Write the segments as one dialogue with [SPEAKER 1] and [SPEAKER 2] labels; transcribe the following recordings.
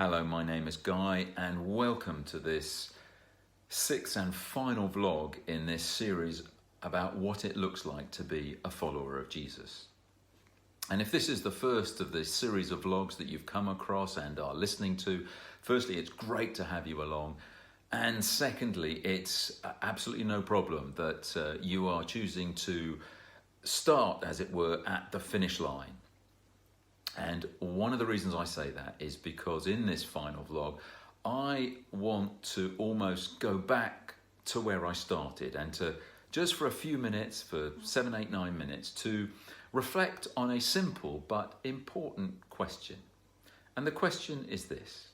[SPEAKER 1] Hello, my name is Guy and welcome to this sixth and final vlog in this series about what it looks like to be a follower of Jesus. And if this is the first of this series of vlogs that you've come across and are listening to, firstly, it's great to have you along. And secondly, it's absolutely no problem that you are choosing to start, as it were, at the finish line. And one of the reasons I say that is because in this final vlog, I want to almost go back to where I started and to just for a few minutes, for 7, 8, 9 minutes, to reflect on a simple but important question. And the question is this: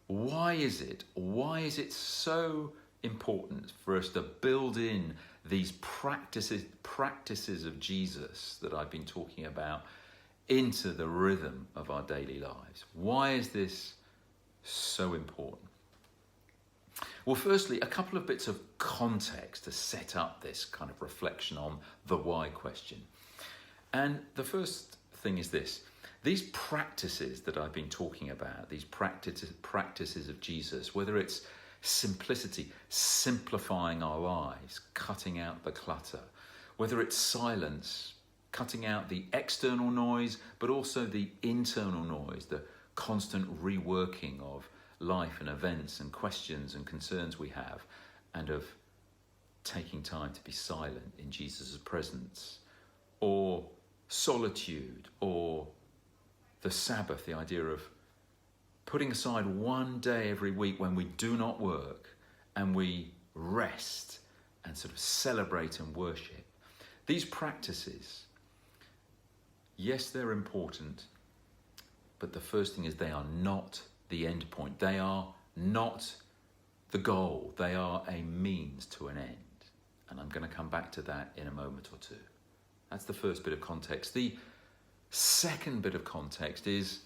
[SPEAKER 1] why is it so important for us to build in these practices of Jesus that I've been talking about into the rhythm of our daily lives? Why is this so important? Well, firstly, a couple of bits of context to set up this kind of reflection on the why question. And the first thing is this: these practices that I've been talking about, these practices of Jesus, whether it's simplicity, simplifying our lives, cutting out the clutter, whether it's silence, cutting out the external noise, but also the internal noise, the constant reworking of life and events and questions and concerns we have, and of taking time to be silent in Jesus' presence, or solitude, or the Sabbath, the idea of putting aside one day every week when we do not work and we rest and sort of celebrate and worship. These practices, yes, they're important, but the first thing is they are not the end point. They are not the goal. They are a means to an end. And I'm going to come back to that in a moment or two. That's the first bit of context. The second bit of context is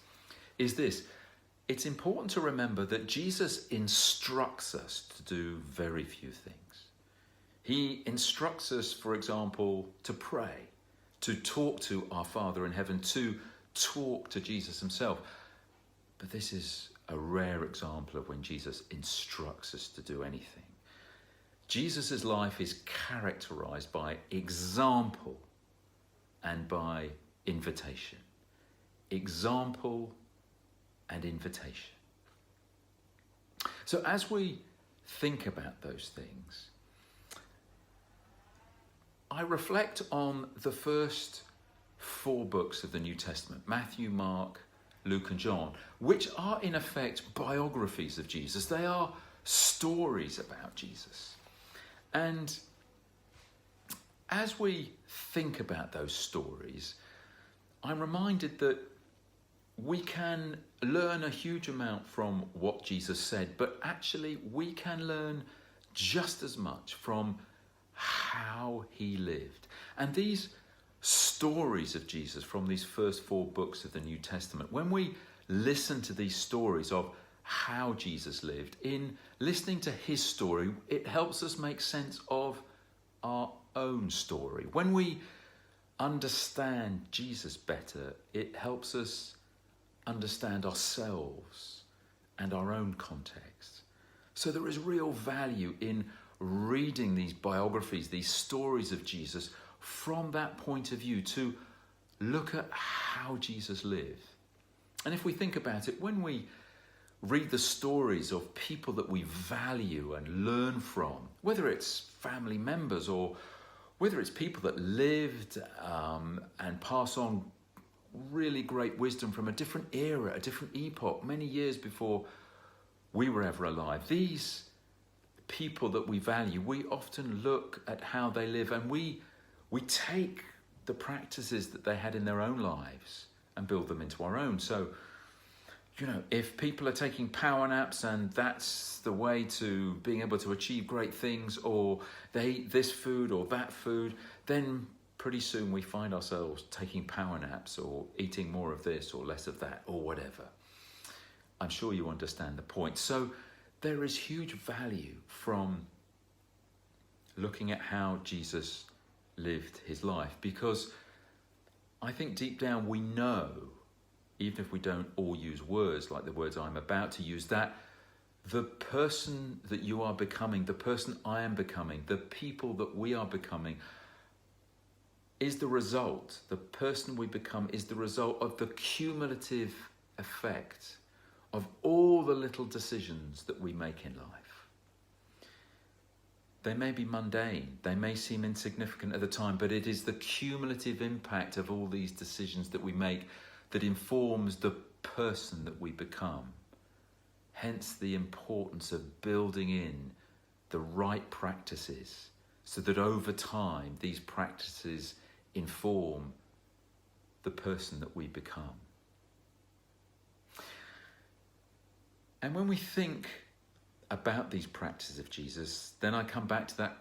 [SPEAKER 1] this: it's important to remember that Jesus instructs us to do very few things. He instructs us, for example, to pray, to talk to our Father in heaven, to talk to Jesus himself. But this is a rare example of when Jesus instructs us to do anything. Jesus' life is characterized by example and by invitation. Example and invitation. So as we think about those things, I reflect on the first 4 books of the New Testament: Matthew, Mark, Luke and John, which are in effect biographies of Jesus. They are stories about Jesus. And as we think about those stories, I'm reminded that we can learn a huge amount from what Jesus said, but actually we can learn just as much from how he lived. And these stories of Jesus from these first 4 books of the New Testament, when we listen to these stories of how Jesus lived, in listening to his story, it helps us make sense of our own story. When we understand Jesus better, it helps us understand ourselves and our own context. So there is real value in reading these biographies, these stories of Jesus, from that point of view, to look at how Jesus lived. And if we think about it, when we read the stories of people that we value and learn from, whether it's family members or whether it's people that lived and pass on really great wisdom from a different era, a different epoch, many years before we were ever alive, these people that we value, we often look at how they live and we take the practices that they had in their own lives and build them into our own. So, if people are taking power naps and that's the way to being able to achieve great things, or they eat this food or that food, then pretty soon we find ourselves taking power naps or eating more of this or less of that or whatever. I'm sure you understand the point. So there is huge value from looking at how Jesus lived his life, because I think deep down we know even if we don't all use words like the words I'm about to use, that the person that you are becoming, the person I am becoming, the people that we are becoming is the result, the person we become is the result of the cumulative effect of all the little decisions that we make in life. They may be mundane, they may seem insignificant at the time, but it is the cumulative impact of all these decisions that we make that informs the person that we become. Hence the importance of building in the right practices so that over time these practices inform the person that we become. And when we think about these practices of Jesus, then I come back to that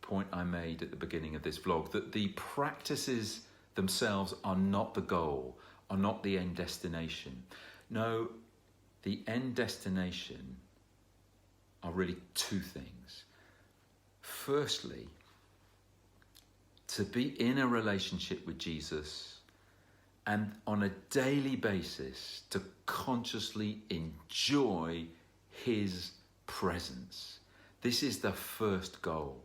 [SPEAKER 1] point I made at the beginning of this vlog, that the practices themselves are not the goal, are not the end destination. No, the end destination are really two things. Firstly, to be in a relationship with Jesus and on a daily basis to consciously enjoy his presence. This is the first goal,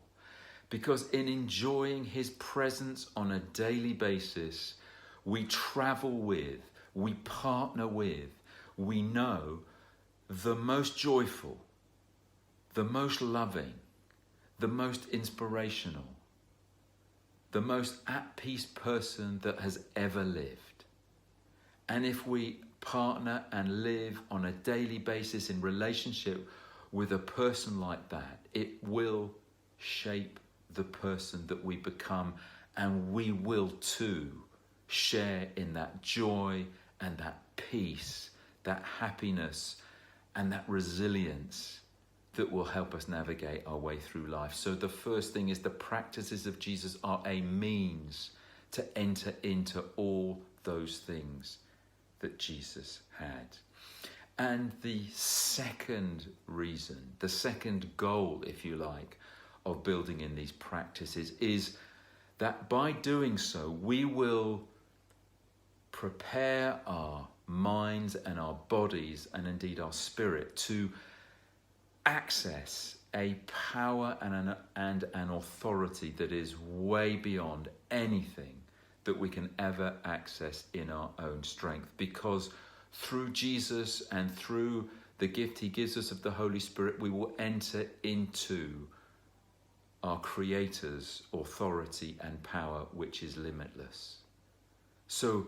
[SPEAKER 1] because in enjoying his presence on a daily basis, we travel with, we partner with, we know the most joyful, the most loving, the most inspirational, the most at peace person that has ever lived. And if we partner and live on a daily basis in relationship with a person like that, it will shape the person that we become, and we will too share in that joy and that peace, that happiness and that resilience that will help us navigate our way through life. So the first thing is the practices of Jesus are a means to enter into all those things that Jesus had. And the second reason, the second goal, if you like, of building in these practices is that by doing so, we will prepare our minds and our bodies and indeed our spirit to access a power and an authority that is way beyond anything that we can ever access in our own strength. Because through Jesus and through the gift he gives us of the Holy Spirit, we will enter into our Creator's authority and power, which is limitless. So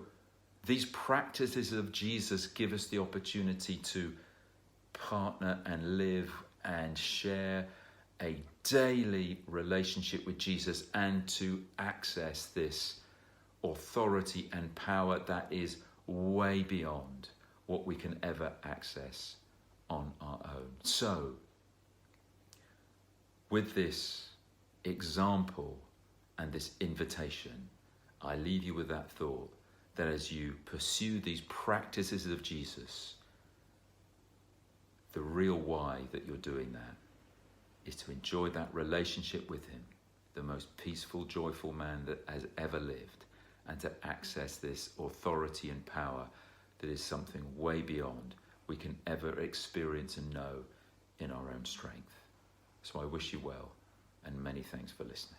[SPEAKER 1] these practices of Jesus give us the opportunity to partner and live and share a daily relationship with Jesus and to access this authority and power that is way beyond what we can ever access on our own. So, with this example and this invitation, I leave you with that thought that as you pursue these practices of Jesus, the real why that you're doing that is to enjoy that relationship with him, the most peaceful, joyful man that has ever lived, and to access this authority and power that is something way beyond we can ever experience and know in our own strength. So I wish you well, and many thanks for listening.